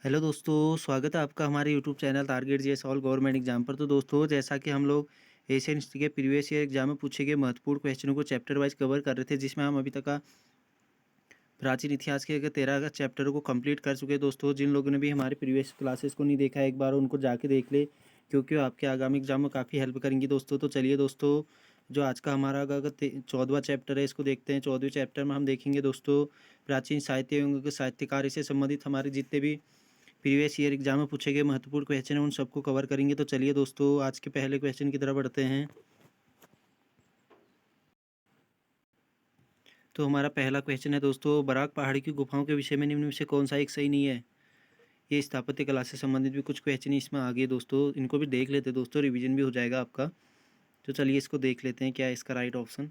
Hello दोस्तों, स्वागत है आपका हमारे YouTube channel target GS all government exam पर। तो दोस्तों, जैसा कि हम लोग एशियन हिस्ट्री के प्रीवियस ईयर एग्जाम में पूछे गए महत्वपूर्ण क्वेश्चनों को चैप्टर वाइज कवर कर रहे थे, जिसमें हम अभी तक का प्राचीन इतिहास के अगर 13 का चैप्टरों को कंप्लीट कर चुके हैं। दोस्तों, जिन लोगों ने भी हमारे प्रीवियस क्लासेस को नहीं देखा है, एक बार उनको जाके देख ले, क्योंकि वो आपके आगामी एग्जाम में काफ़ी हेल्प करेंगी दोस्तों। तो चलिए दोस्तों, जो आज का हमारा अगर 14वां चैप्टर है, इसको देखते हैं। 14वें चैप्टर में हम देखेंगे दोस्तों प्राचीन साहित्य एवं साहित्यकार से संबंधित हमारे जितने भी प्रीवियस ईयर एग्जाम में पूछे गए महत्वपूर्ण क्वेश्चन है, उन सबको कवर करेंगे। तो चलिए दोस्तों, आज के पहले क्वेश्चन की तरफ बढ़ते हैं। तो हमारा पहला क्वेश्चन है दोस्तों, बराक पहाड़ी की गुफाओं के विषय में निम्न में से कौन सा एक सही नहीं है। ये स्थापत्य कला से संबंधित भी कुछ क्वेश्चन इसमें आ गए दोस्तों, इनको भी देख लेते हैं दोस्तों, रिवीजन भी हो जाएगा आपका। तो चलिए इसको देख लेते हैं, क्या है इसका राइट ऑप्शन।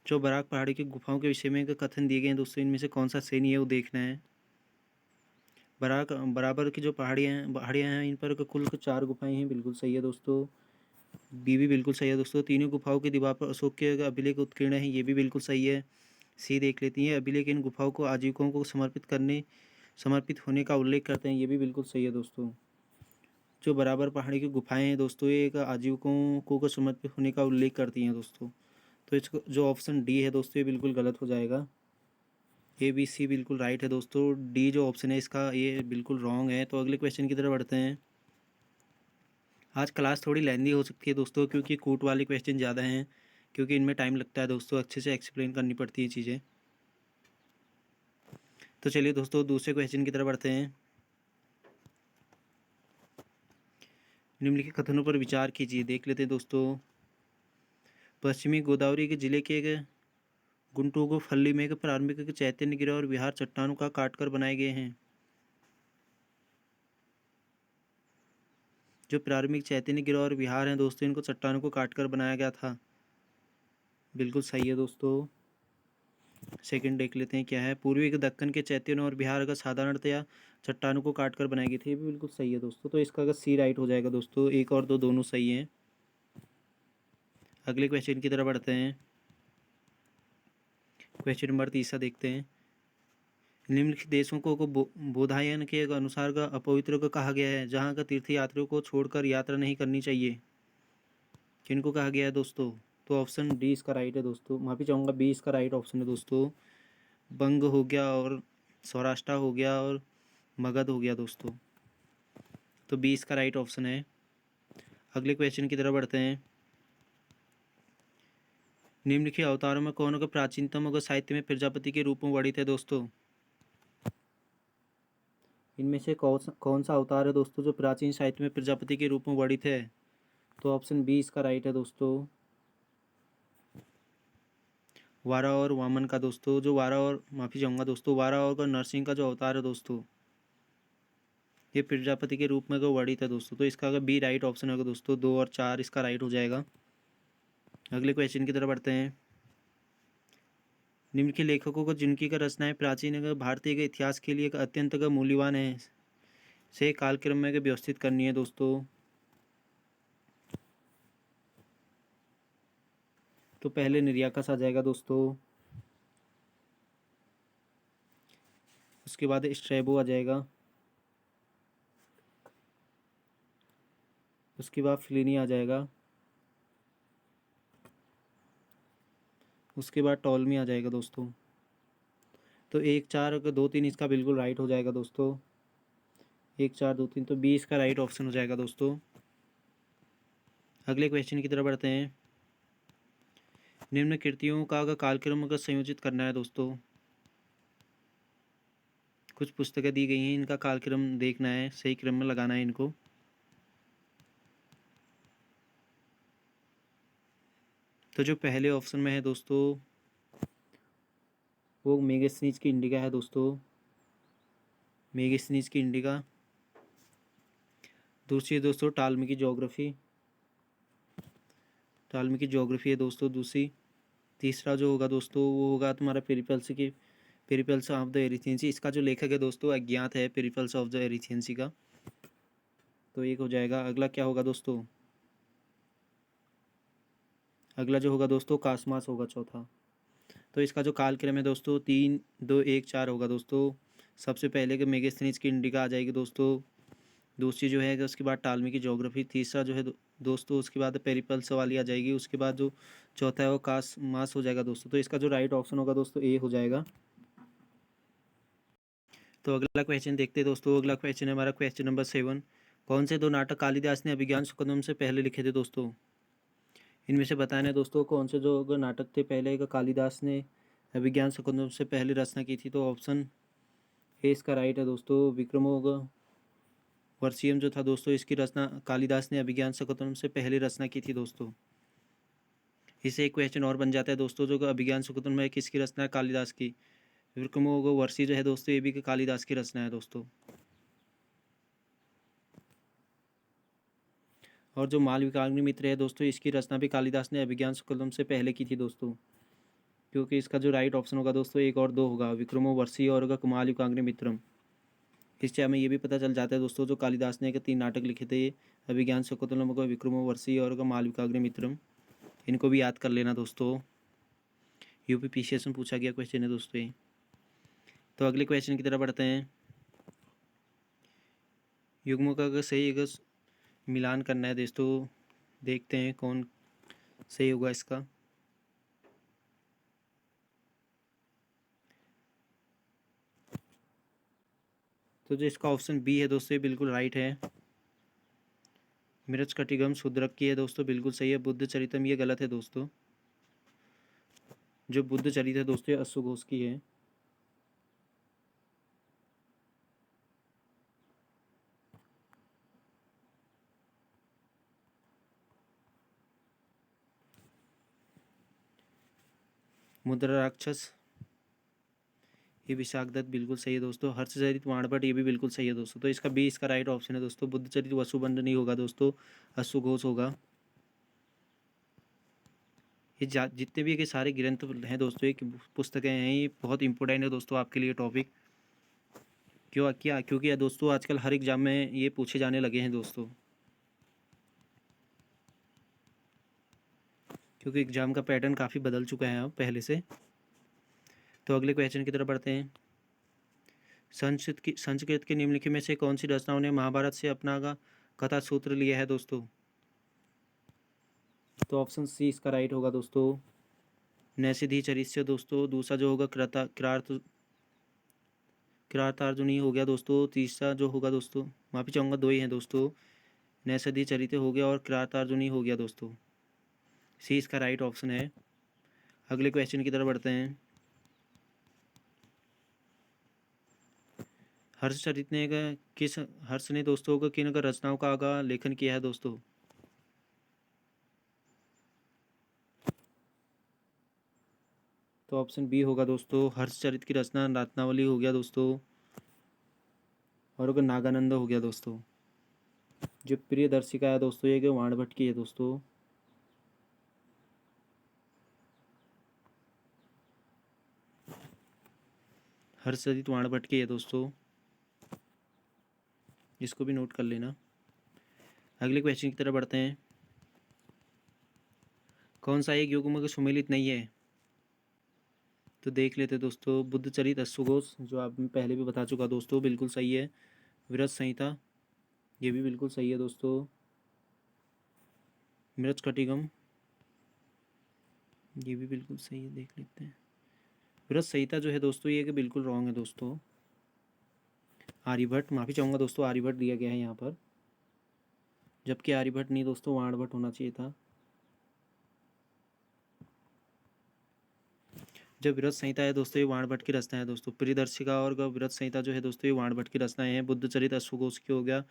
जो बराक पहाड़ी की गुफाओं के विषय में कथन दिए गए हैं दोस्तों, इनमें से कौन सा सही नहीं है वो देखना है। बराक बराबर की जो पहाड़ियाँ हैं, इन पर कुल 4 गुफाएं हैं, बिल्कुल सही है दोस्तों। बी भी बिल्कुल सही है दोस्तों। तीनों गुफाओं की दीवार पर अशोक के अभिलेख उत्कीर्ण है, ये भी बिल्कुल सही है। सी देख लेती हैं, अभिलेख इन गुफाओं को आजीविकों को समर्पित होने का उल्लेख करते हैं, ये भी बिल्कुल सही है दोस्तों। जो बराबर पहाड़ी की गुफाएं हैं दोस्तों, ये एक आजीविकों को समर्पित होने का उल्लेख करती हैं दोस्तों। तो इसको जो ऑप्शन डी है दोस्तों, ये बिल्कुल गलत हो जाएगा। ए बी सी बिल्कुल राइट है दोस्तों, डी जो ऑप्शन है इसका ये बिल्कुल रॉन्ग है। तो अगले क्वेश्चन की तरफ बढ़ते हैं। आज क्लास थोड़ी लेंदी हो सकती है दोस्तों, क्योंकि कूट वाले क्वेश्चन ज़्यादा हैं, क्योंकि इनमें टाइम लगता है दोस्तों, अच्छे से एक्सप्लेन करनी पड़ती है चीज़ें। तो चलिए दोस्तों, दूसरे क्वेश्चन की तरफ बढ़ते हैं। निम्नलिखित कथनों पर विचार कीजिए, देख लेते हैं दोस्तों। पश्चिमी गोदावरी के जिले के गुंटूर फल्ली में एक प्रारंभिक चैतन्य गिरह और विहार चट्टानों का काटकर बनाए गए हैं। जो प्रारंभिक चैतन्य गिरह और विहार हैं दोस्तों, इनको चट्टानों को काटकर बनाया गया था, बिल्कुल सही है दोस्तों। सेकंड देख लेते हैं, क्या है। पूर्वी के दक्कन के चैत्य और बिहार का साधारणतया चट्टानों को काट कर बनाई गई थी, ये भी बिल्कुल सही है दोस्तों। तो इसका अगर सी राइट हो जाएगा दोस्तों, एक और दो दोनों सही हैं। अगले क्वेश्चन की तरफ बढ़ते हैं। क्वेश्चन नंबर 3 देखते हैं। निम्नलिखित देशों को बोधायन के अनुसार का अपवित्र को कहा गया है, जहाँ का तीर्थ यात्रियों को छोड़कर यात्रा नहीं करनी चाहिए। किनको कहा गया है दोस्तों। तो ऑप्शन डी इसका राइट है दोस्तों, माफ़ी चाहूँगा, बी इसका राइट ऑप्शन है दोस्तों। बंग हो गया और सौराष्ट्र हो गया और मगध हो गया दोस्तों। तो बी इसका राइट ऑप्शन है। अगले क्वेश्चन की तरफ बढ़ते हैं। निम्नलिखित अवतारों में कौन का प्राचीनतम अगर साहित्य में प्रजापति के रूप में वर्णित है दोस्तों। इनमें से कौन सा अवतार है दोस्तों जो प्राचीन साहित्य में प्रजापति के रूप में वर्णित है। तो ऑप्शन बी इसका राइट है दोस्तों, वारा और वामन का दोस्तों। जो वारा और माफ़ी चाहूँगा दोस्तों, वारा और नरसिंह का जो अवतार है दोस्तों, ये प्रजापति के रूप में को वर्णित है दोस्तों। तो इसका अगर बी राइट ऑप्शन होगा दोस्तों, 2 और 4 इसका राइट हो जाएगा। अगले क्वेश्चन की तरफ बढ़ते हैं। निम्नलिखित लेखकों को जिनकी का रचनाएं प्राचीन भारतीय के इतिहास के लिए अत्यंत मूल्यवान है, से कालक्रम में व्यवस्थित करनी है दोस्तों। तो पहले निर्याकस आ जाएगा दोस्तों, उसके बाद स्ट्रैबो आ जाएगा, उसके बाद फ्लिनी आ जाएगा, उसके बाद टॉलमी आ जाएगा दोस्तों। तो 1 4 अगर 2 3 इसका बिल्कुल राइट हो जाएगा दोस्तों, 1 4 2 3, तो बी इसका राइट ऑप्शन हो जाएगा दोस्तों। अगले क्वेश्चन की तरफ बढ़ते हैं। निम्न कृतियों का अगर कालक्रम अगर संयोजित करना है दोस्तों, कुछ पुस्तकें दी गई हैं, इनका कालक्रम देखना है, सही क्रम में लगाना है इनको। तो जो पहले ऑप्शन में है दोस्तों, वो मेगास्थनीज की इंडिका है दोस्तों, मेगास्थनीज की इंडिका। दूसरी है दोस्तों टालमी की ज्योग्राफी, टालमी की ज्योग्राफी है दोस्तों दूसरी। तीसरा जो होगा दोस्तों, वो होगा तुम्हारा पेरिपल्स ऑफ द एरिथेंसी। इसका जो लेखक है दोस्तों अज्ञात है, पेरिपल्स ऑफ द एरिथेंसी का। तो एक हो जाएगा। अगला क्या होगा दोस्तों, अगला जो होगा दोस्तों कासमास होगा चौथा। तो इसका जो कालक्रम है दोस्तों 3 2 1 4 होगा दोस्तों। सबसे पहले कि मेगास्थनीज की इंडिका आ जाएगी दोस्तों। दूसरी जो है कि उसके बाद टालमी की ज्योग्राफी। तीसरा जो है दोस्तों उसके बाद पेरिपल्स वाली आ जाएगी। उसके बाद जो चौथा है वो कास मास हो जाएगा दोस्तों। तो इसका जो राइट ऑप्शन होगा दोस्तों ए हो जाएगा। तो अगला क्वेश्चन देखते हैं दोस्तों। अगला क्वेश्चन है हमारा क्वेश्चन नंबर 7। कौन से दो नाटक कालिदास ने अभिज्ञान शुक्लम से पहले लिखे थे दोस्तों? इनमें से बताना है दोस्तों कौन से जो नाटक थे पहले का कालिदास ने अभिज्ञान शुक्लम से पहले रचना की थी। तो ऑप्शन ए इसका राइट है दोस्तों। विक्रमोर्व वर्षियम जो था दोस्तों इसकी रचना कालिदास ने अभिज्ञान शुक्लम से पहले रचना की थी दोस्तों। इससे एक क्वेश्चन और बन जाता है दोस्तों जो अभिज्ञान शुक्लम है किसकी रचना है? कालिदास की। विक्रमोर्व वर्षी जो है दोस्तों ये भी कालिदास की रचना है दोस्तों। और जो मालविकाग्नि मित्र है दोस्तों इसकी रचना भी कालिदास ने अभिज्ञान शुक्लम से पहले की थी दोस्तों। क्योंकि इसका जो राइट ऑप्शन होगा दोस्तों एक और दो होगा, विक्रमो वर्षी और होगा मालविकाग्नि मित्रम। इससे हमें ये भी पता चल जाता है दोस्तों जो कालिदास ने 3 नाटक लिखे थे अभिज्ञान शुक्लम होगा, विक्रमो वर्षी और होगा मालविकाग्नि मित्रम। इनको भी याद कर लेना दोस्तों। यूपीपीसीएस में पूछा गया क्वेश्चन है दोस्तों ये। तो अगले क्वेश्चन की तरफ बढ़ते हैं। युग्मों का अगर सही अगर मिलान करना है दोस्तों, देखते हैं कौन सही होगा इसका। तो जो इसका ऑप्शन बी है दोस्तों ये बिल्कुल राइट है। मृच कटिगम शूद्रक की है दोस्तों, बिल्कुल सही है। बुद्ध चरितम ये गलत है दोस्तों। जो बुद्ध चरित है दोस्तों ये अश्व घोष की है। मुद्रा राक्षस ये विशाख दत्त बिल्कुल सही है दोस्तों। हर्षचरित वाणभट्ट ये भी बिल्कुल सही है दोस्तों। तो इसका बी इसका राइट ऑप्शन है दोस्तों। बुद्ध चरित वसुबंध नहीं होगा दोस्तों, अश्व घोष होगा। ये जितने भी ये सारे ग्रंथ हैं दोस्तों, ये पुस्तकें हैं, ये बहुत इंपॉर्टेंट है दोस्तों आपके लिए टॉपिक। क्योंकि ये दोस्तों आजकल हर एग्जाम में ये पूछे जाने लगे हैं दोस्तों। क्योंकि एग्जाम का पैटर्न काफ़ी बदल चुका है अब पहले से। तो अगले क्वेश्चन की तरफ बढ़ते हैं। संस्कृत के निम्नलिखित में से कौन सी रचनाओं ने महाभारत से अपना कथा सूत्र लिया है दोस्तों? तो ऑप्शन सी इसका राइट होगा दोस्तों। नैषधि चरित्र दोस्तों। दूसरा जो होगा किरातार्जुनी हो गया दोस्तों। तीसरा जो होगा दोस्तों, माफ़ी चाहूँगा दो ही हैं दोस्तों, नैषधि चरित्र हो गया और किरातार्जुनी हो गया दोस्तों। सी इसका राइट ऑप्शन है। अगले क्वेश्चन की तरफ बढ़ते हैं। हर्षचरित ने किस हर्ष ने दोस्तों का किन रचनाओं का लेखन किया है दोस्तों? तो ऑप्शन बी होगा दोस्तों। हर्षचरित की रचना रत्नावली हो गया दोस्तों और होगा नागानंद हो गया दोस्तों। जो प्रियदर्शिका है दोस्तों ये वाणभट्ट की है दोस्तों। हर्षचरित वाणभट्ट की है दोस्तों, इसको भी नोट कर लेना। अगले क्वेश्चन की तरफ बढ़ते हैं। कौन सा एक युग्म में सुमेलित नहीं है? तो देख लेते दोस्तों। बुद्धचरित, अश्वघोष जो आप पहले भी बता चुका दोस्तों बिल्कुल सही है। विरत संहिता ये भी बिल्कुल सही है दोस्तों। मृच कटिगम ये भी बिल्कुल सही है, देख लेते हैं। विरत संहिता जो है दोस्तों ये कि बिल्कुल रॉन्ग है दोस्तों। आर्यभट्ट, माफ़ी चाहूँगा दोस्तों, आर्यभट्ट दिया गया है यहाँ पर, जबकि आर्यभट्ट नहीं दोस्तों वाणभट्ट होना चाहिए था। जो विरत संहिता है दोस्तों ये वाणभट्ट की रचना है दोस्तों। प्रियदर्शिका और विरत संहिता जो है दोस्तों ये वाणभट्ट की रचनाएं हैं। बुद्धचरित अश्वघोष की हो गया।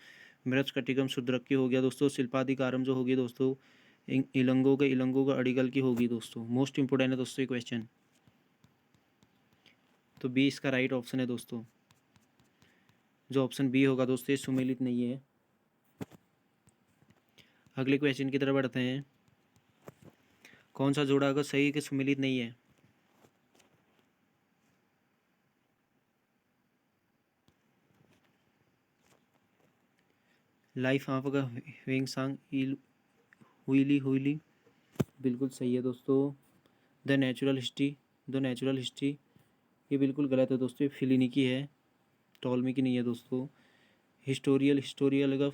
मृच कटिगम शूद्रक की हो गया दोस्तों। शिल्पाधिकारम जो होगी दोस्तों इलंगो का अडिगल की होगी दोस्तों। मोस्ट इंपोर्टेंट है दोस्तों ये क्वेश्चन। तो बी इसका राइट ऑप्शन है दोस्तों। जो ऑप्शन बी होगा दोस्तों ये सुमेलित नहीं है। अगले क्वेश्चन की तरफ बढ़ते हैं। कौन सा जोड़ा अगर सही कि सुमेलित नहीं है? लाइफ ऑफ वेंग सांग हुईली हुईली बिल्कुल सही है दोस्तों। द नेचुरल हिस्ट्री ये बिल्कुल गलत है दोस्तों, ये फिलिनी की है। टॉलमी की नहीं है दोस्तों। हिस्टोरियल होगा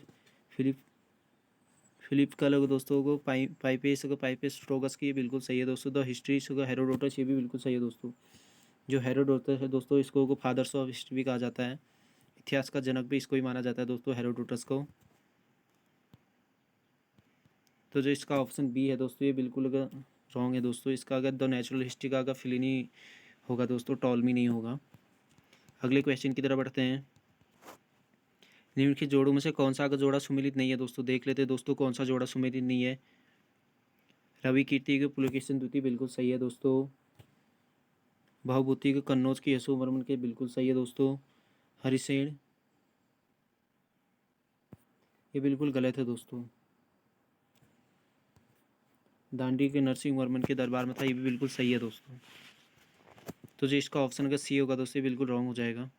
फिलिप फिलिप का लोग दोस्तों को पाइपेस होगा पाइपेस स्ट्रोगस की, ये बिल्कुल सही है दोस्तों। द हिस्ट्रीज होगा हेरोडोटस, ये भी बिल्कुल सही है दोस्तों। जो हेरोडोटस है दोस्तों, इसको फादर्स ऑफ हिस्ट्री भी कहा जाता है, इतिहास का जनक भी इसको ही माना जाता है दोस्तों, हेरोडोटस को। तो जो इसका ऑप्शन बी है दोस्तों, ये बिल्कुल अगर रॉन्ग है दोस्तों। इसका अगर द नेचुरल हिस्ट्री का अगर फिलिनी होगा दोस्तों, टॉलमी नहीं होगा। अगले क्वेश्चन की तरफ बढ़ते हैं। निम्नलिखित जोड़ों में से कौन सा अगर जोड़ा सुमेलित नहीं है दोस्तों, देख लेते हैं दोस्तों कौन सा जोड़ा सुमेलित नहीं है। रवि कीर्ति के पुलकेशिन द्वितीय, बिल्कुल सही है दोस्तों। भावभूति के कन्नौज के यशोवर्मन के, बिल्कुल सही है दोस्तों। हरिसेन, ये बिल्कुल गलत है दोस्तों। दांडी के नरसिंह वर्मन के दरबार में था, ये भी बिल्कुल सही है दोस्तों। तो जो इसका ऑप्शन अगर सी होगा दोस्तों, ये बिल्कुल रॉन्ग हो जाएगा।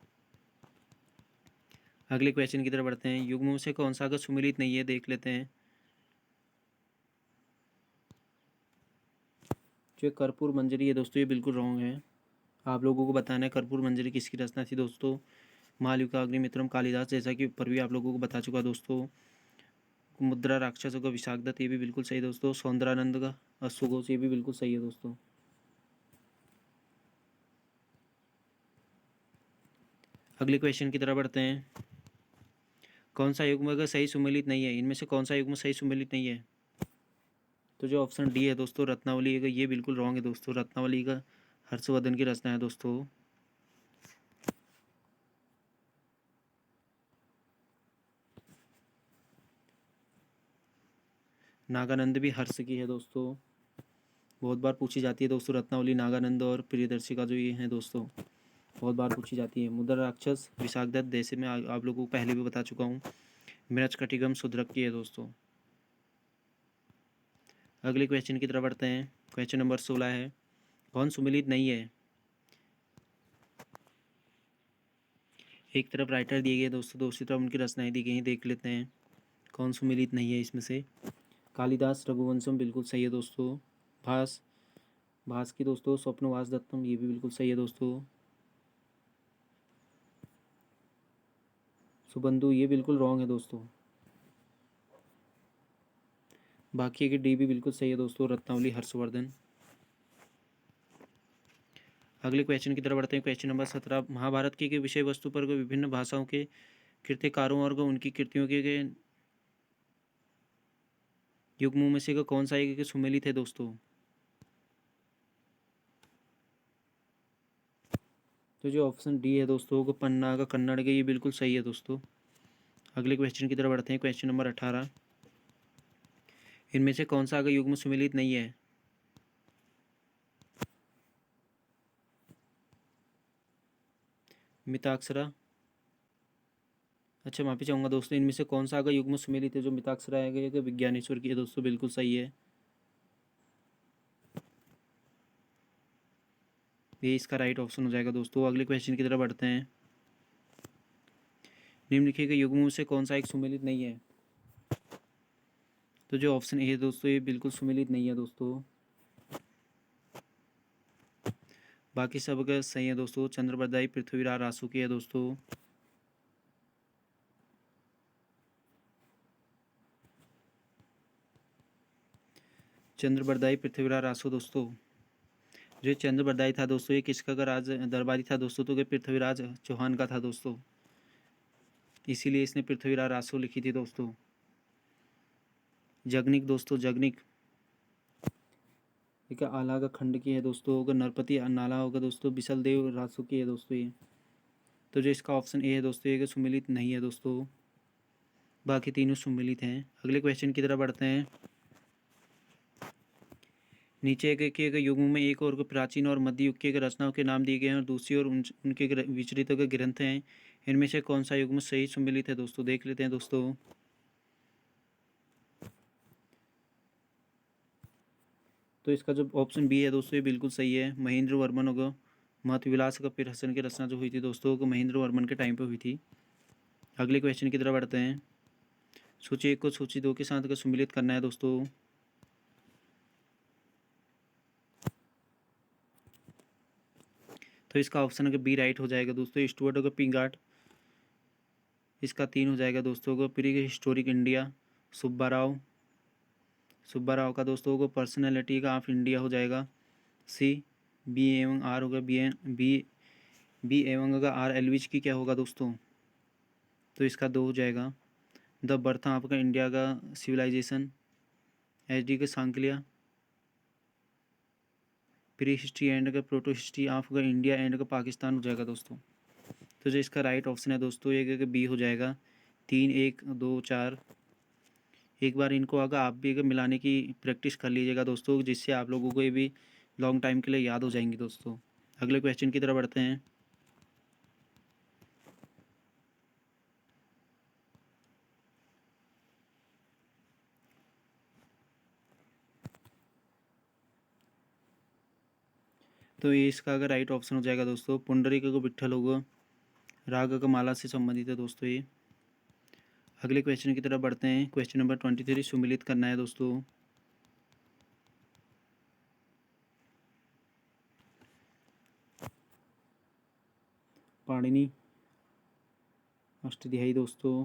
अगले क्वेश्चन की तरफ बढ़ते हैं। युग्मों से कौन सा अगर सुमेलित नहीं है, देख लेते हैं। जो कर्पूर मंजरी है दोस्तों, ये बिल्कुल रॉन्ग है। आप लोगों को बताना है कर्पूर मंजरी किसकी रचना थी दोस्तों। मालविका, अग्निमित्रम, कालिदास, जैसा कि ऊपर भी आप लोगों को बता चुका दोस्तों। मुद्रा राक्षसों का विशाखदत्त, ये भी बिल्कुल सही दोस्तों। सौंदरानंद का अश्वघोष, ये भी बिल्कुल सही है दोस्तों। अगले क्वेश्चन की तरफ बढ़ते हैं। कौन सा युग्म अगर सही सुमेलित नहीं है, इनमें से कौन सा युग्म सही सुमेलित नहीं है। तो जो ऑप्शन डी है दोस्तों, रत्नावली है, ये बिल्कुल रॉन्ग है दोस्तों। रत्नावली का हर्षवर्धन की रचना है दोस्तों। नागानंद भी हर्ष की है दोस्तों, बहुत बार पूछी जाती है दोस्तों। रत्नावली नागानंद और प्रियदर्शी का जो ये है दोस्तों, बहुत बार पूछी जाती है। मुद्रा राक्षस विशाखदत्त, जैसे मैं आप लोगों को पहले भी बता चुका हूँ। मृच कटिगम शूद्रक की है दोस्तों। अगले क्वेश्चन की तरफ बढ़ते हैं। क्वेश्चन नंबर 16 है। कौन सुमेलित नहीं है। एक तरफ राइटर दिए गए दोस्तों, दूसरी तरफ उनकी रचनाएं दी गई हैं, देख लेते हैं कौन सुमेलित नहीं है इसमें से। कालिदास, रघुवंशम, बिल्कुल सही है दोस्तों। भास भास की दोस्तों स्वप्नवास दत्तम, ये भी बिल्कुल सही है दोस्तों। सुबंधु, ये बिल्कुल रॉन्ग है दोस्तों। बाकी की डी भी बिल्कुल सही है दोस्तों, रत्नावली हर्षवर्धन। अगले क्वेश्चन की तरफ बढ़ते हैं। Question number 17। महाभारत की विषय वस्तु पर विभिन्न भाषाओं के कृतिकारों और उनकी कृतियों के युग्मों में से कौन सा एक सुमेलित है दोस्तों। तो जो ऑप्शन डी है दोस्तों, को पन्ना का कन्नड़ के, ये बिल्कुल सही है दोस्तों। अगले क्वेश्चन की तरफ बढ़ते हैं। Question number 18। इनमें से कौन सा अगर युग्म सुमेलित नहीं है। मिताक्षरा, अच्छा माफी चाहूँगा दोस्तों, इनमें से कौन सा अगर युग्म सुमेलित है। जो मिताक्षरा है विज्ञानेश्वर की है दोस्तों, बिल्कुल सही है। ये इसका राइट ऑप्शन हो जाएगा दोस्तों। अगले क्वेश्चन की तरफ बढ़ते हैं। निम्नलिखित के युग्मों से कौन सा एक सुमेलित नहीं है। तो जो ऑप्शन ए है दोस्तों, ये बिल्कुल सुमेलित नहीं है दोस्तों। बाकी सब अगर सही है दोस्तों। चंद्रबरदाई, पृथ्वीराज आसू की है दोस्तों। चंद्रबरदाई, पृथ्वीराज आसू दोस्तों। जो चंद्रबरदाई था दोस्तों, ये किसका का राज दरबारी था दोस्तों, तो पृथ्वीराज चौहान का था दोस्तों, इसीलिए इसने पृथ्वीराज आसू लिखी थी दोस्तों। जगनिक दोस्तों, जगनिक एक आला का खंड की है दोस्तों। अगर नरपति नाला होगा दोस्तों, बिसल देव रासू की है दोस्तों ये। तो जो इसका ऑप्शन ए है दोस्तों, ये सुमेलित नहीं है दोस्तों। बाकी तीनों सुमेलित हैं। अगले क्वेश्चन की तरफ बढ़ते हैं। नीचे एक युगों में एक और प्राचीन और मध्य युग के रचनाओं के नाम दिए गए हैं और दूसरी ओर उनके विचरित ग्रंथ हैं। इनमें से कौन सा युग में सही सुमेलित है दोस्तों, देख लेते हैं दोस्तों। तो इसका जो ऑप्शन बी है दोस्तों, ये बिल्कुल सही है। महेंद्र वर्मन होगा। महतविलास का पीर हसन की रचना जो हुई थी दोस्तों, को महेंद्र वर्मन के टाइम पे हुई थी। अगले क्वेश्चन की तरफ बढ़ते हैं। सूची 1 को सूची 2 के साथ अगर सुमेलित करना है दोस्तों। तो इसका ऑप्शन अगर बी राइट हो जाएगा दोस्तों। स्टुअर्ट होगा पिंगार्ट, इसका 3 हो जाएगा दोस्तों को pre historic India, Subba Rao. Subba Rao का दोस्तों को पर्सनैलिटी का ऑफ इंडिया हो जाएगा सी। बी एवं आर होगा बी एवं अगर आर एलविच की क्या होगा दोस्तों, तो इसका 2 हो जाएगा। द बर्थ आपका इंडिया का सिविलाइजेशन, एच डी का सांकलिया। प्री हिस्ट्री एंड का प्रोटो हिस्ट्री ऑफ का इंडिया एंड का पाकिस्तान हो जाएगा दोस्तों। तो जो इसका राइट ऑप्शन है दोस्तों एक बी हो जाएगा। 3 1 2 4। एक बार इनको अगर आप भी अगर मिलाने की प्रैक्टिस कर लीजिएगा दोस्तों, जिससे आप लोगों को ये भी लॉन्ग टाइम के लिए याद हो जाएंगी दोस्तों। अगले क्वेश्चन की तरफ बढ़ते हैं। तो ये इसका अगर राइट ऑप्शन हो जाएगा दोस्तों पुंडरीक को विट्ठल होगा, राग का माला से संबंधित है दोस्तों ये। अगले क्वेश्चन की तरफ बढ़ते हैं। क्वेश्चन नंबर 23 सुमिलित करना है दोस्तों। पाणिनि अष्टाध्यायी दोस्तों,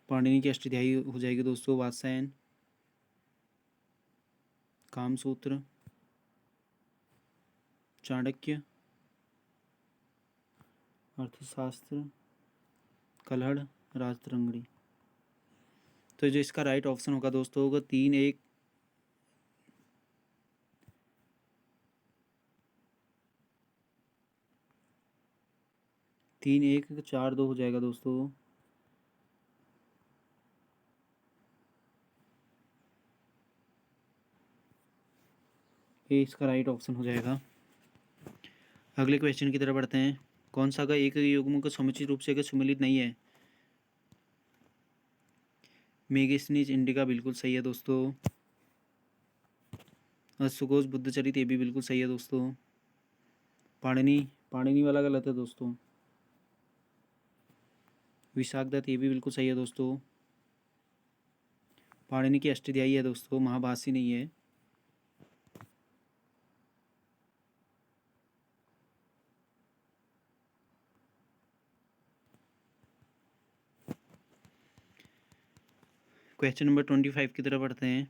पाणिनि की अष्टाध्यायी हो जाएगी दोस्तों वात्सायन, कामसूत्र, चाणक्य, अर्थशास्त्र, कलहड़, राजतरंगिणी। तो जो इसका राइट ऑप्शन होगा दोस्तों होगा 3 1 3 1 4 2 हो जाएगा दोस्तों। ये इसका राइट ऑप्शन हो जाएगा। अगले क्वेश्चन की तरफ बढ़ते हैं। कौन सा का एक युग्म का समुचित रूप से अगर सुमिलित नहीं है। मेगेस्नीज इंडिका बिल्कुल सही है दोस्तों। सुकोस बुद्धचरित ये भी बिल्कुल सही है दोस्तों। पाणिनि वाला गलत है दोस्तों। विशाखदत्त ये भी बिल्कुल सही है दोस्तों। पाणिनि की अष्टाध्यायी है दोस्तों, महाभाष्य नहीं है। क्वेश्चन नंबर 25 की तरफ बढ़ते हैं।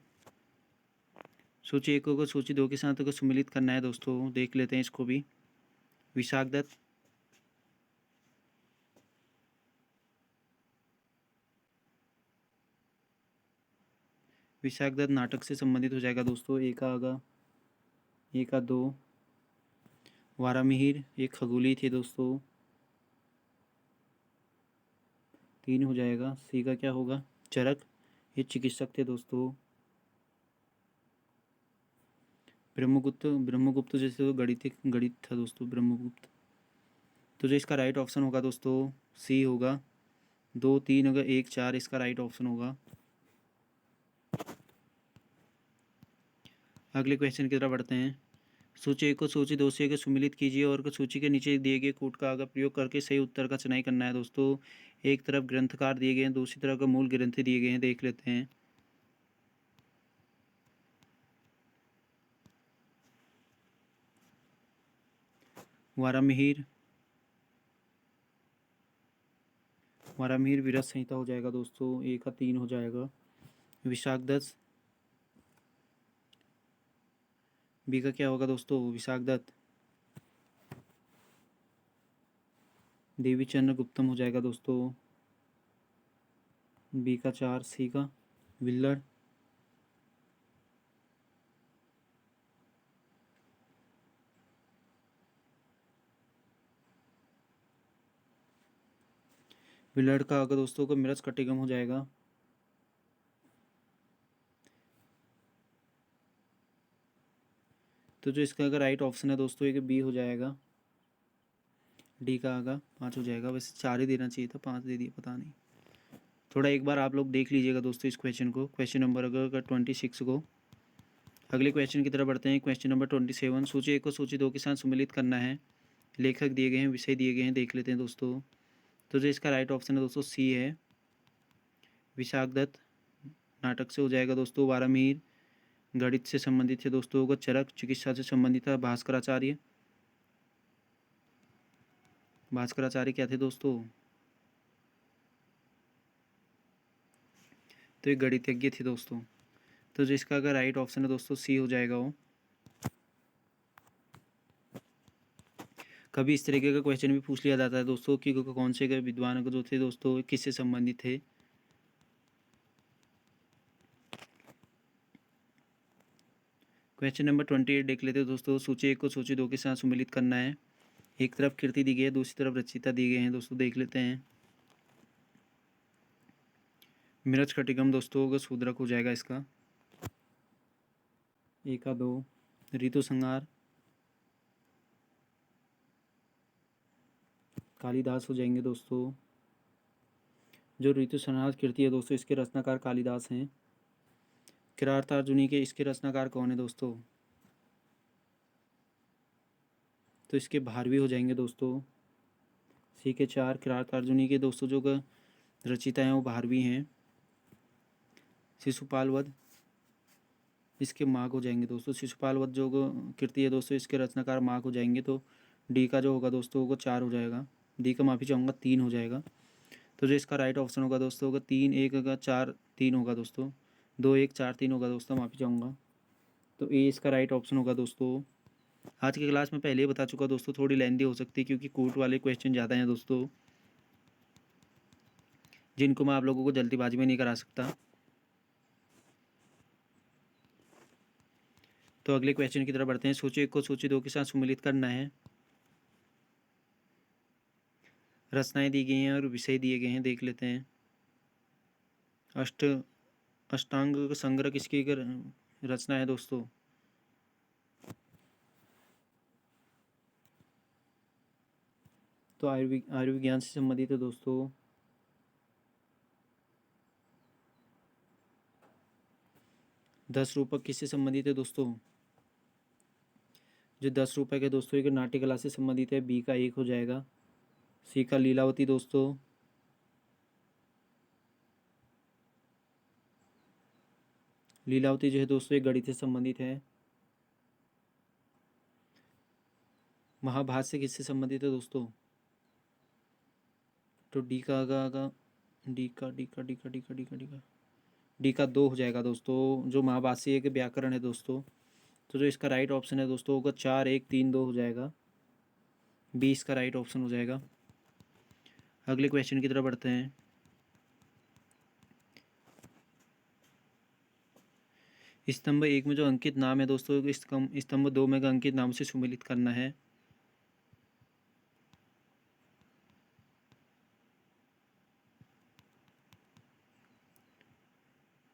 सूची 1 को सूची 2 के साथ को सुमिलित करना है दोस्तों, देख लेते हैं इसको भी। विशाखदत्त, विशाखदत्त नाटक से संबंधित हो जाएगा दोस्तों। एक आगा, एक आ 2। वारामिहिर एक खगोली थे दोस्तों, 3 हो जाएगा। सी का क्या होगा, चरक ये चिकित्सक थे दोस्तों। ब्रह्मगुप्त जैसे तो गणित था दोस्तों ब्रह्मगुप्त। तो जो इसका राइट ऑप्शन होगा दोस्तों सी होगा। 2 3 होगा, 1 4 इसका राइट ऑप्शन होगा। अगले क्वेश्चन की तरफ बढ़ते हैं। सूची 1 को सूची 2 से सुमिलित कीजिए और सूची के नीचे दिए गए कोड का अगर प्रयोग करके सही उत्तर का चुनाव करना है दोस्तों। एक तरफ ग्रंथकार दिए गए हैं, दूसरी तरफ का मूल ग्रंथ दिए गए हैं, देख लेते हैं। वारामिहिर विरत संहिता हो जाएगा दोस्तों, 1 का 3 हो जाएगा। विशाखदत्त, बी का क्या होगा दोस्तों, विशाखदत्त। देवीचंद्र गुप्तम हो जाएगा दोस्तों, बी का 4। सी का विल्लड़, विल्लड़ का अगर दोस्तों को मिरज कटिगम हो जाएगा। तो जो इसका अगर राइट ऑप्शन है दोस्तों एक बी हो जाएगा। डी का आगा 5 हो जाएगा। वैसे 4 ही देना चाहिए था, 5 दे दिया, पता नहीं। थोड़ा एक बार आप लोग देख लीजिएगा दोस्तों इस क्वेश्चन को। क्वेश्चन नंबर अगर 26 को। अगले क्वेश्चन की तरफ बढ़ते हैं। क्वेश्चन नंबर 27 सूची 1 को सूची 2 के साथ सुमिलित करना है। लेखक दिए गए हैं, विषय दिए गए हैं, देख लेते हैं दोस्तों। तो जो इसका राइट ऑप्शन है दोस्तों सी है। विशाखदत्त नाटक से हो जाएगा दोस्तों। वारामिहिर गणित से संबंधित है दोस्तों होगा। चरक चिकित्सा से संबंधित है, भास्कराचार्य। भास्कराचार्य क्या थे दोस्तों? तो एक गणितज्ञ थे दोस्तों। तो जो इसका अगर राइट ऑप्शन है दोस्तों सी हो जाएगा वो। कभी इस तरीके का क्वेश्चन भी पूछ लिया जाता है दोस्तों कि कौन से विद्वान जो थे दोस्तों किससे संबंधित थे। क्वेश्चन नंबर 28 देख लेते हैं दोस्तों। सूची 1 को सूची 2 के साथ सम्मिलित करना है। एक तरफ कीर्ति दी गई है, दूसरी तरफ रचिता दी गई है दोस्तों, देख लेते हैं। मिरज खटिकम दोस्तों का शूद्रक हो जाएगा इसका। 1 का 2 ऋतु संहार कालिदास हो जाएंगे दोस्तों। जो ऋतु संहार कृति है दोस्तों इसके रचनाकार कालिदास हैं। किरातार्जुनी के इसके रचनाकार कौन है दोस्तों? तो इसके भारवी हो जाएंगे दोस्तों। सी के 4 किरातार्जुनी के दोस्तों जो रचिता हैं वो भारवी हैं। शिशुपाल वध इसके माघ हो जाएंगे दोस्तों। शिशुपाल वध जो कृति है दोस्तों इसके रचनाकार माघ हो जाएंगे। तो डी का जो होगा दोस्तों वो 4 हो जाएगा। डी का माफ़ी चाहूँगा 3 हो जाएगा। तो जो इसका राइट ऑप्शन होगा दोस्तों होगा 3 1 होगा 4 3 होगा दोस्तों। 2 1 4 3 होगा दोस्तों, माफ़ी चाहूँगा। तो ए इसका राइट ऑप्शन होगा दोस्तों। आज की क्लास में पहले ही बता चुका दोस्तों, थोड़ी लेंथी हो सकती है क्योंकि कोर्ट वाले क्वेश्चन ज़्यादा हैं दोस्तों, जिनको मैं आप लोगों को जल्दीबाजी में नहीं करा सकता। तो अगले क्वेश्चन की तरफ बढ़ते हैं। सूची 1 को सूची 2 के साथ सम्मिलित करना है। रचनाएं दी गई हैं और विषय दिए गए हैं, देख लेते हैं। अष्टांग संग्रह किसकी रचना है दोस्तों? तो आयुर्विज्ञान से संबंधित है दोस्तों। दस रूपक किससे संबंधित है दोस्तों? जो 10 रूपक है दोस्तों एक नाट्य कला से संबंधित है। बी का 1 हो जाएगा। सी का लीलावती दोस्तों। लीलावती जो है दोस्तों एक गणित से संबंधित है। महाभाष्य किससे संबंधित है दोस्तों? तो डी का आगा डी का 2 हो जाएगा दोस्तों। जो महाभाष्य के व्याकरण है दोस्तों। तो जो इसका राइट ऑप्शन है दोस्तों होगा 4 1 3 2 हो जाएगा। बी इसका राइट ऑप्शन हो जाएगा। अगले क्वेश्चन की तरफ बढ़ते हैं। स्तंभ 1 में जो अंकित नाम है दोस्तों स्तंभ 2 में अंकित नाम से सम्मिलित करना है।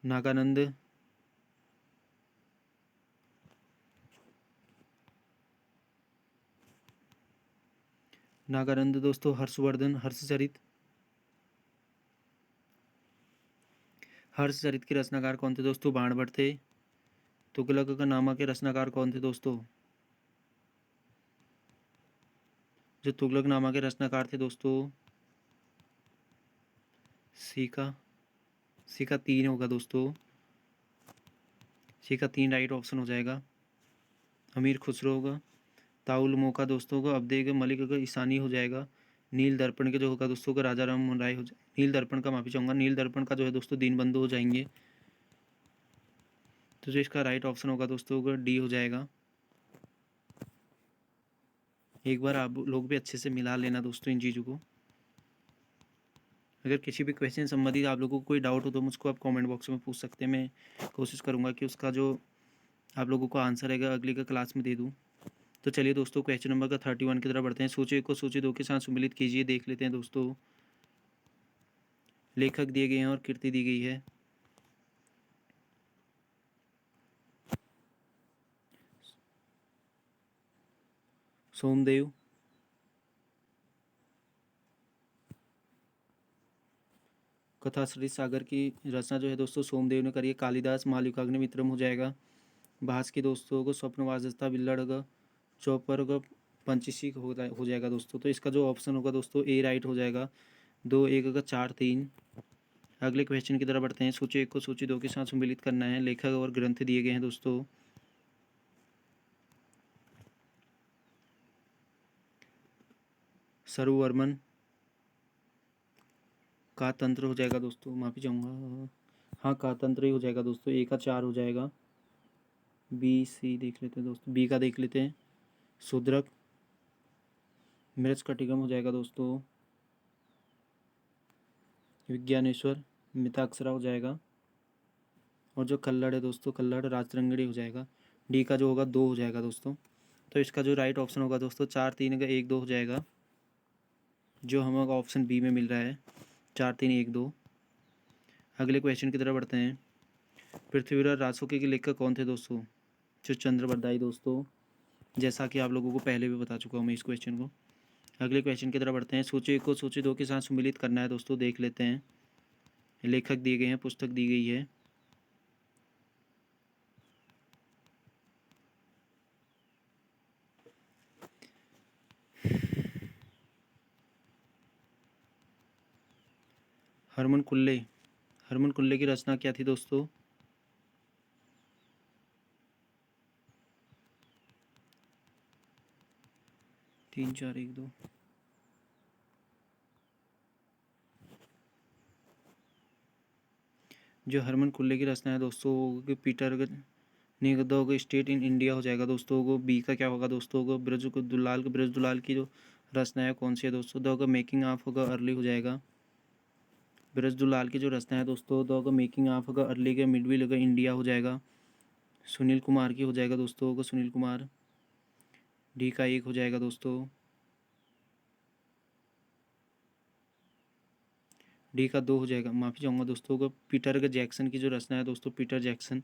नागानंद दोस्तों। हर्षवर्धन हर्षचरित के रचनाकार कौन थे दोस्तों? बाणभट्ट थे। तुगलक का नामा के रचनाकार कौन थे दोस्तों? जो तुगलक नामा के रचनाकार थे दोस्तों सी का 3 होगा दोस्तों। सी का 3 राइट ऑप्शन हो जाएगा। अमीर खुसरो होगा। ताउल मौका दोस्तों को अब्देग मलिक का ईशानी हो जाएगा। नील दर्पण के जो होगा दोस्तों का राजा राम मोहन राय हो जाए। नील दर्पण का माफी चाहूँगा, नील दर्पण का जो है दोस्तों दीनबंधु हो जाएंगे। तो जो इसका राइट ऑप्शन होगा दोस्तों का डी हो जाएगा। एक बार आप लोग भी अच्छे से मिला लेना दोस्तों इन चीज़ों को। अगर किसी भी क्वेश्चन संबंधित आप लोगों को कोई डाउट हो तो मुझको आप कमेंट बॉक्स में पूछ सकते हैं। मैं कोशिश करूँगा कि उसका जो आप लोगों को आंसर रहेगा अगली का क्लास में दे दूँ। तो चलिए दोस्तों क्वेश्चन नंबर का 31 की तरफ बढ़ते हैं। सूची 1 को सूची 2 के साथ सम्मिलित कीजिए, देख लेते हैं दोस्तों। लेखक दिए गए हैं और कृति दी गई है। सोमदेव। कथाश्री सागर की रचना जो है दोस्तों सोमदेव ने करी है। कालिदास मालविकाग्निमित्रम हो जाएगा। भास के दोस्तों को स्वप्नवासस्था बिल्लड़ चौपर का पंचशी हो जाएगा दोस्तों। तो इसका जो ऑप्शन होगा दोस्तों ए राइट हो जाएगा। 2 1 का 4 3। अगले क्वेश्चन की तरफ बढ़ते हैं। सूची 1 को सूची 2 के साथ सम्मिलित करना है। लेखक और ग्रंथ दिए गए हैं दोस्तों। सरु का तंत्र हो जाएगा दोस्तों, माफ़ी चाहूँगा, हाँ का तंत्र ही हो जाएगा दोस्तों, ए का 4 हो जाएगा। बी सी देख लेते हैं दोस्तों, बी का देख लेते हैं, शूद्रक, मृच्छकटिकम हो जाएगा दोस्तों, विज्ञानेश्वर, मिताक्षरा हो जाएगा, और जो कल्लड़ है दोस्तों, कल्लड़ राजतरंगिणी हो जाएगा। डी का जो होगा 2 हो जाएगा दोस्तों। तो इसका जो राइट ऑप्शन होगा दोस्तों 4 3 का 1 2 हो जाएगा, जो हमें ऑप्शन बी में मिल रहा है, 4 3 1 2। अगले क्वेश्चन की तरफ बढ़ते हैं। पृथ्वीराज राजसूके के लेखक कौन थे दोस्तों? जो चंद्र बरदाई दोस्तों, जैसा कि आप लोगों को पहले भी बता चुका हूँ मैं इस क्वेश्चन को। अगले क्वेश्चन की तरफ बढ़ते हैं। सूची 1 को सूची 2 के साथ सम्मिलित करना है दोस्तों, देख लेते हैं। लेखक दिए गए हैं, पुस्तक दी गई है। हरमन कुल्ले की रचना क्या थी दोस्तों? तीन चार एक दो। जो हरमन कुल्ले की रचना है दोस्तों, पीटर ने द स्टेट इन इंडिया हो जाएगा दोस्तों को। बी का क्या होगा दोस्तों को? ब्रज दुलाल की जो रचना है कौन सी है दोस्तों? द मेकिंग ऑफ होगा अर्ली हो जाएगा। ब्रज दुलाल की जो रचना है दोस्तों, द मेकिंग ऑफ होगा अर्ली के मिडविल होगा इंडिया हो जाएगा। सुनील कुमार की हो जाएगा दोस्तों को, सुनील कुमार। डी का 1 हो जाएगा दोस्तों। डी का 2 हो जाएगा, माफ़ी चाहूँगा दोस्तों को। पीटर का जैक्सन की जो रचना है दोस्तों, पीटर जैक्सन,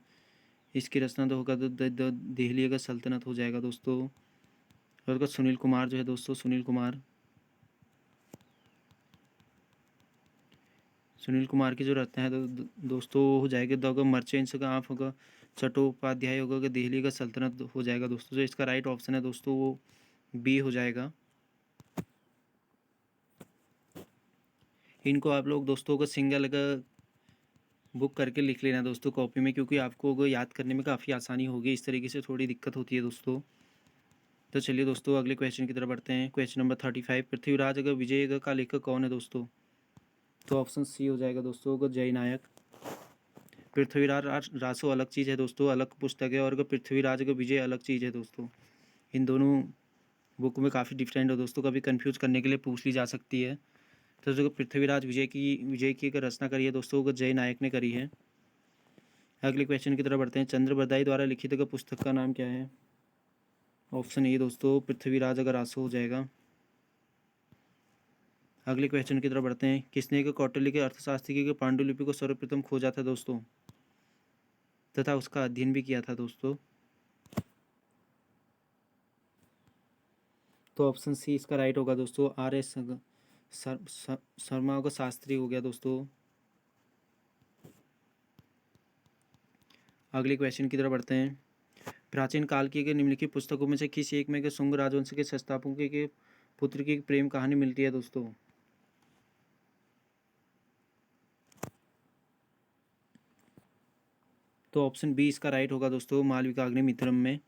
इसकी रचना तो होगा तो दिल्ली का सल्तनत हो जाएगा दोस्तों। और उसका सुनील कुमार जो है दोस्तों, सुनील कुमार की जो रचना है दोस्तों हो जाएगा द मर्चेंट्स का आप होगा चट्टोपाध्याय होगा कि दिल्ली का सल्तनत हो जाएगा दोस्तों। जो इसका राइट ऑप्शन है दोस्तों वो बी हो जाएगा। इनको आप लोग दोस्तों को सिंगल का बुक करके लिख लेना दोस्तों कॉपी में, क्योंकि आपको याद करने में काफ़ी आसानी होगी। इस तरीके से थोड़ी दिक्कत होती है दोस्तों। तो चलिए दोस्तों अगले क्वेश्चन की तरफ बढ़ते हैं। Question number 35। पृथ्वीराज अगर विजय का लेखक कौन है दोस्तों? तो ऑप्शन सी हो जाएगा दोस्तों को जय नायक। पृथ्वीराज रासो अलग चीज़ है दोस्तों, अलग पुस्तक है, और पृथ्वीराज का विजय अलग चीज़ है दोस्तों। इन दोनों बुक में काफ़ी डिफरेंट है दोस्तों, कभी कंफ्यूज करने के लिए पूछ ली जा सकती है। तो जो पृथ्वीराज विजय की रचना करी है दोस्तों को जय नायक ने करी है। अगले क्वेश्चन की तरफ बढ़ते हैं। चंद्र बरदाई द्वारा लिखित पुस्तक का नाम क्या है? ऑप्शन ए दोस्तों पृथ्वीराज अगर आंसू हो जाएगा। अगले क्वेश्चन की तरफ बढ़ते हैं। किसने कौटिल्य के अर्थशास्त्र की पांडुलिपि को सर्वप्रथम खोजा था दोस्तों, तथा उसका अध्ययन भी किया था दोस्तों? तो ऑप्शन सी इसका राइट होगा दोस्तों, आर एस शर्मा का शास्त्री हो गया दोस्तों। अगले क्वेश्चन की तरफ बढ़ते हैं। प्राचीन काल की निम्नलिखित पुस्तकों में से किस एक में शुंग राजवंश के संस्थापकों के पुत्र की प्रेम कहानी मिलती है दोस्तों? तो ऑप्शन बी इसका राइट होगा दोस्तों, मालविकाग्निमित्रम में।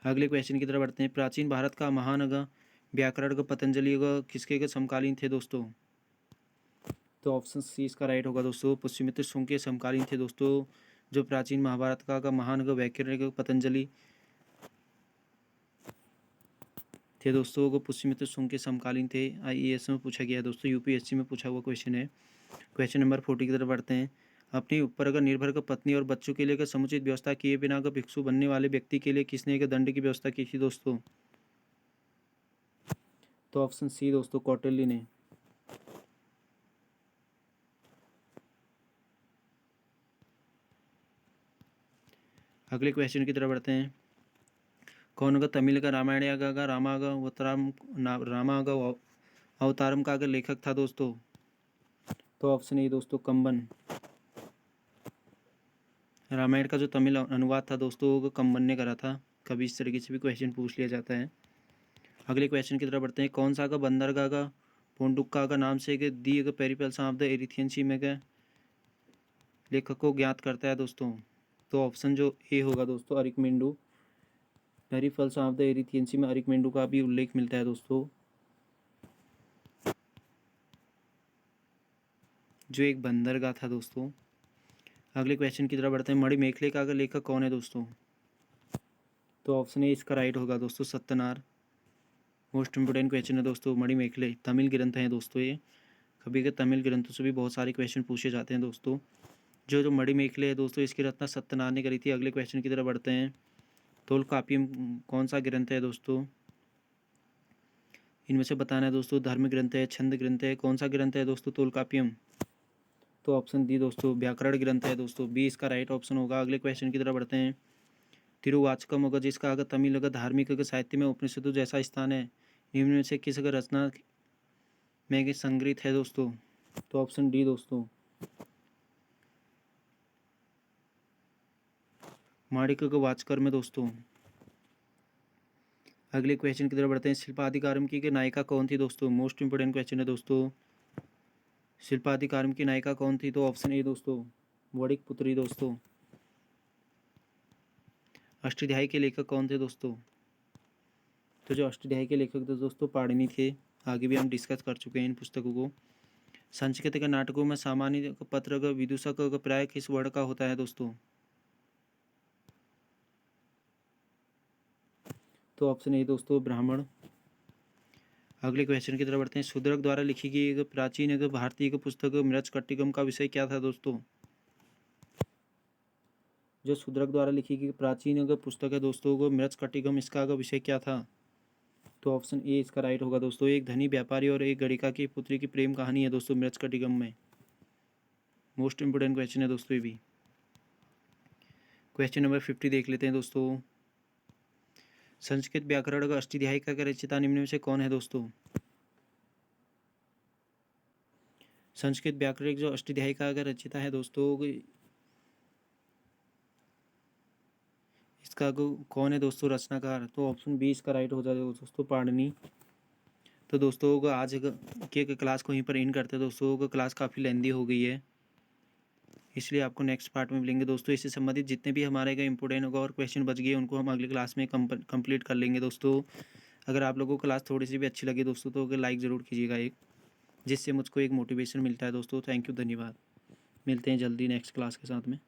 अगले क्वेश्चन की तरफ बढ़ते हैं। प्राचीन भारत का महान व्याकरण का पतंजलि किसके समकालीन थे दोस्तों? तो ऑप्शन सी इसका राइट होगा दोस्तों, पुष्यमित्र शुंग के समकालीन थे दोस्तों। जो प्राचीन महाभारत का महान व्याकरण पतंजलि थे दोस्तों को पुष्यमित्र शुंग के समकालीन थे। आईएएस में पूछा गया है दोस्तों, यूपीएससी में पूछा हुआ क्वेश्चन है। क्वेश्चन नंबर 40 की तरफ बढ़ते हैं। अपने ऊपर अगर निर्भर कर पत्नी और बच्चों के लिए समुचित व्यवस्था किए बिना अगर भिक्षु बनने वाले व्यक्ति के लिए किसने दंड की व्यवस्था की थी दोस्तों? तो ऑप्शन सी दोस्तों कौटिल्य ने। अगले क्वेश्चन की तरफ बढ़ते हैं। कौन होगा तमिल का रामायण का रामागा अवतारम का अगर लेखक था दोस्तों? तो ऑप्शन ए दोस्तों कंबन। रामायण का जो तमिल अनुवाद था दोस्तों वो कंबन ने करा था। कभी इस तरीके से भी क्वेश्चन पूछ लिया जाता है। अगले क्वेश्चन की तरफ बढ़ते हैं। कौन सा का बंदरगाह का पोंडुक्का का नाम से दी पेरिपेल्स ऑफ द एरिथियन सी में का लेखक को ज्ञात करता है दोस्तों? तो ऑप्शन जो ए होगा दोस्तों जो एक बंदरगाह था दोस्तों। अगले क्वेश्चन की तरफ बढ़ते हैं। मणिमेखले का अगर लेखक कौन है दोस्तों? तो ऑप्शन ए इसका राइट होगा दोस्तों, सत्यनार। मोस्ट इंपोर्टेंट क्वेश्चन है दोस्तों, मणिमेखले तमिल ग्रंथ हैं दोस्तों ये। कभी के तमिल ग्रंथों से भी बहुत सारे क्वेश्चन पूछे जाते हैं दोस्तों। जो मणिमेखले है दोस्तों, इसकी रचना सत्यनारायण ने करी थी। अगले क्वेश्चन की तरफ बढ़ते हैं। तोलकाप्पियम कौन सा ग्रंथ है दोस्तों? इनमें से बताना है दोस्तों, धर्म ग्रंथ है, छंद ग्रंथ है, कौन सा ग्रंथ है दोस्तों तोलकाप्पियम? तो ऑप्शन डी दोस्तों, व्याकरण ग्रंथ है दोस्तों, बी इसका राइट ऑप्शन होगा। अगले क्वेश्चन की तरफ बढ़ते हैं। तिरुवाचकम अगर जिसका अगर तमिल अगर धार्मिक अगर साहित्य में उपनिषदों जैसा स्थान है, निम्न में से किस अगर रचना में संग्रहित है दोस्तों? तो ऑप्शन डी दोस्तों, माणिक वाचकर में दोस्तों। अगले क्वेश्चन की तरफ बढ़ते हैं। शिल्पाधिकारम की नायिका कौन थी दोस्तों? मोस्ट इंपोर्टेंट क्वेश्चन है दोस्तों। शिल्पाधिकारम की नायिका कौन थी? तो ऑप्शन ए दोस्तों, वणिक पुत्री दोस्तों। अष्टाध्यायी के लेखक कौन थे दोस्तों? तो जो अष्टाध्यायी के लेखक थे दोस्तों, पाणिनि थे। आगे भी हम डिस्कस कर चुके हैं इन पुस्तकों को। सांस्कृतिक नाटकों में सामान्य पत्र का विदूषक का प्राय किस वर्ण का होता है दोस्तों? तो ऑप्शन ए दोस्तों, ब्राह्मण। अगले क्वेश्चन की तरफ बढ़ते हैं। शूद्रक द्वारा लिखी गई एक प्राचीन एक भारतीय एक पुस्तक मृच्छकटिकम का विषय क्या था दोस्तों? जो शूद्रक द्वारा लिखी गई प्राचीन एक पुस्तक है दोस्तों, को मृच्छकटिकम, इसका विषय क्या था? तो ऑप्शन ए इसका राइट होगा दोस्तों। एक धनी व्यापारी और एक गणिका की पुत्री की प्रेम कहानी है दोस्तों मृच्छकटिकम में। मोस्ट इंपोर्टेंट क्वेश्चन है दोस्तों ये भी। क्वेश्चन नंबर 50 देख लेते हैं दोस्तों। संस्कृत व्याकरण का अष्टाध्यायी का रचयिता निम्न में से कौन है दोस्तों? संस्कृत व्याकरण जो अष्टाध्यायी का रचयिता है दोस्तों, इसका कौन है दोस्तों रचनाकार? तो ऑप्शन बी इसका राइट हो जाएगा दोस्तों, पाणिनि। तो दोस्तों आज के क्लास को यहीं पर इन करते हैं दोस्तों। क्लास काफ़ी लेंदी हो गई है, इसलिए आपको नेक्स्ट पार्ट में मिलेंगे दोस्तों। इससे संबंधित जितने भी हमारे इंपोर्टेंट होगा और क्वेश्चन बच गए उनको हम अगली क्लास में कंप्लीट कर लेंगे दोस्तों। अगर आप लोगों को क्लास थोड़ी सी भी अच्छी लगी दोस्तों, तो अगर लाइक ज़रूर कीजिएगा एक, जिससे मुझको एक मोटिवेशन मिलता है दोस्तों। थैंक यू, धन्यवाद। मिलते हैं जल्दी नेक्स्ट क्लास के साथ में।